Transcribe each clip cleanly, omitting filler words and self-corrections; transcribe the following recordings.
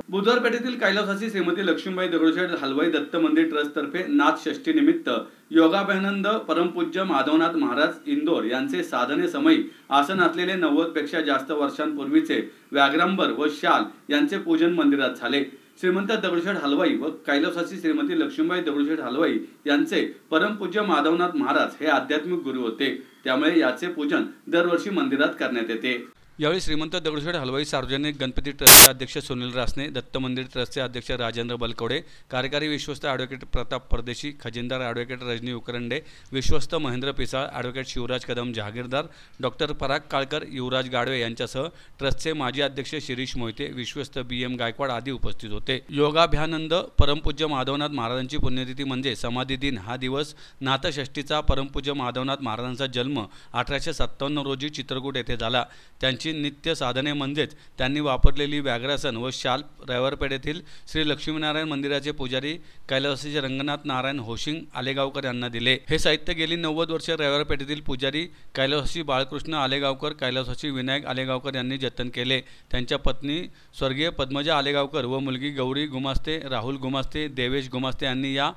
बुधवार पेठेतील कैलासवासी श्रीमती लक्ष्मीबाई दगडूशेठ हलवाई दत्त मंदिर ट्रस्ट तर्फे नाथ षष्ठी निमित्त योगाभ्यानंद परमपूज्य माधवनाथ महाराज इंदोर यांचे साधने समयी आसन असलेले 90 पेक्षा जास्त वर्षांपूर्वीचे व्याघ्रांबर व शाल यांचे पूजन मंदिरात झाले। श्रीमंत दगडूशेठ हलवाई व कैलासवासी श्रीमती लक्ष्मीबाई दगडूशेठ हलवाई यांचे परमपूज्य माधवनाथ महाराज हे आध्यात्मिक गुरु होते, त्यामुळे याचे पूजन दरवर्षी मंदिरात करण्यात येते। यावेळी श्रीमंत दगडूशेठ हलवाई सार्वजनिक गणपती ट्रस्टचे अध्यक्ष सुनील रासने, दत्त मंदिर ट्रस्टचे अध्यक्ष राजेंद्र बलकवडे, कार्यकारी विश्वस्त ॲडव्होकेट प्रताप परदेशी, खजिनदार ॲडव्होकेट रजनी उकरंडे, विश्वस्त महेंद्र पिसाळ, ॲडव्होकेट शिवराज कदम जहागीरदार, डॉक्टर पराग काळकर, युवराज गाडवे यांच्यासह ट्रस्टचे माजी अध्यक्ष शिरीष मोहिते, विश्वस्त BM गायकवाड आदी उपस्थित होते। योगाभ्यानंद परमपूज्य माधवनाथ महाराजांची पुण्यतिथी म्हणजे समाधी दिन हा दिवस नाथषष्ठीचा परमपूज्य माधवनाथ महाराजांचा जन्म 1857 रोजी चित्रकूट येथे झाला। त्यांची नित्य साधने म्हणजेच त्यांनी वापरलेली व्याघ्रासन व शाल रविवारपेठेतील श्री लक्ष्मीनारायण मंदिराचे पुजारी कैलासवासी रंगनाथ नारायण होशिंग आलेगावकर यांना दिले। हे साहित्य गेली 90 वर्षे रविवारपेठेतील पुजारी कैलासवासी बाळकृष्ण आलेगावकर, कैलासवासी विनायक आलेगावकर यांनी जतन केले। त्यांच्या पत्नी स्वर्गीय पद्मजा आलेगावकर व मुलगी गौरी गुमास्ते, राहुल गुमास्ते, देवेश गुमास्ते यांनी या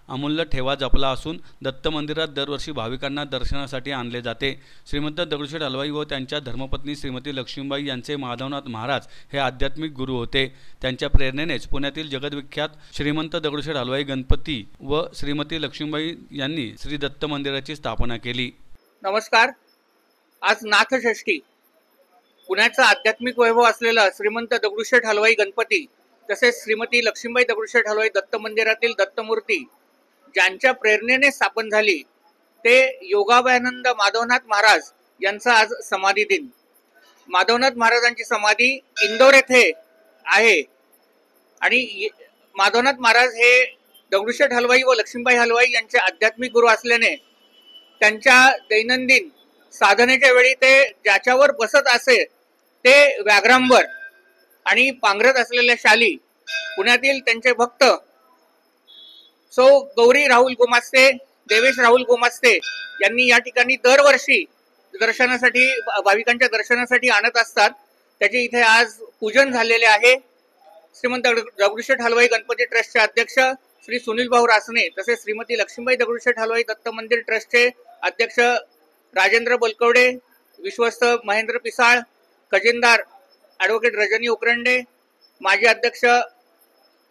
अमूल्य ठेवा जपला असून दत्त मंदिरात दरवर्षी भाविकांना दर्शनासाठी आणले जाते। श्रीमंत दगडूशेठ हलवाई व त्यांच्या धर्मपत्नी श्रीमती लक्ष्मीबाई यांचे माधवनाथ महाराज हे आध्यात्मिक गुरु होते। त्यांच्या प्रेरणेनेच पुण्यातील जगद्विख्यात श्रीमंत दगडूशेठ हलवाई गणपती व श्रीमती लक्ष्मीबाई यांनी श्री दत्त मंदिराची स्थापना केली। नमस्कार। आज नाथषष्ठी, पुण्याचा आध्यात्मिक वैभव असलेला श्रीमंत दगडूशेठ हलवाई गणपती तसेच श्रीमती लक्ष्मीबाई दगडूशेठ हलवाई दत्त मंदिरातील दत्तमूर्ती ज्यांच्या प्रेरणेने स्थापन झाली ते योगाभ्यानंद माधवनाथ महाराज यांचा आज समाधी दिन। माधवनाथ महाराजांची समाधी इंदोर येथे आहे आणि माधवनाथ महाराज हे दगडूशेठ हलवाई व लक्ष्मीबाई हलवाई यांचे आध्यात्मिक गुरु असल्याने त्यांच्या दैनंदिन साधनेच्या वेळी ते ज्याच्यावर बसत असे ते व्याघ्रांबर आणि पांघरत असलेल्या शाली पुण्यातील त्यांचे भक्त सौ गौरी राहुल गुमास्ते, देवेश राहुल गुमास्ते यांनी या ठिकाणी दरवर्षी दर्शनासाठी भाविकांच्या दर्शनासाठी आणत असतात। त्याचे इथे आज पूजन झालेले आहे। श्रीमंत दगडूशेठ हलवाई गणपती ट्रस्टचे अध्यक्ष श्री सुनील भाऊ रासने तसेच श्रीमती लक्ष्मीबाई दगडूशेठ हलवाई दत्त मंदिर ट्रस्टचे अध्यक्ष राजेंद्र बलकवडे, विश्वस्त महेंद्र पिसाळ, खजिनदार ॲडव्होकेट रजनी उकरंडे, माजी अध्यक्ष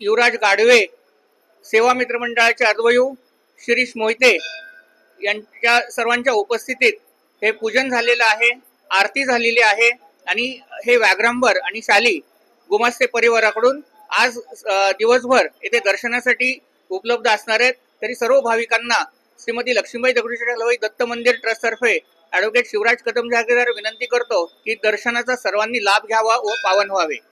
युवराज गाडवे, सेवा मित्र मंडळाचे अद्वयू शिरीष मोहिते यांच्या सर्वांच्या उपस्थितीत हे पूजन झालेलं आहे, आरती झालेली आहे आणि हे व्याघ्रांबर आणि शाली गुमास्ते परिवाराकडून आज दिवसभर येथे दर्शनासाठी उपलब्ध असणार आहेत। तरी सर्व भाविकांना श्रीमती लक्ष्मीबाई दगडूशेठ हलवाई दत्त मंदिर ट्रस्ट तर्फे ॲडव्होकेट शिवराज कदम जहागीरदार विनंती करतो की दर्शनाचा सर्वांनी लाभ घ्यावा व पावन व्हावे।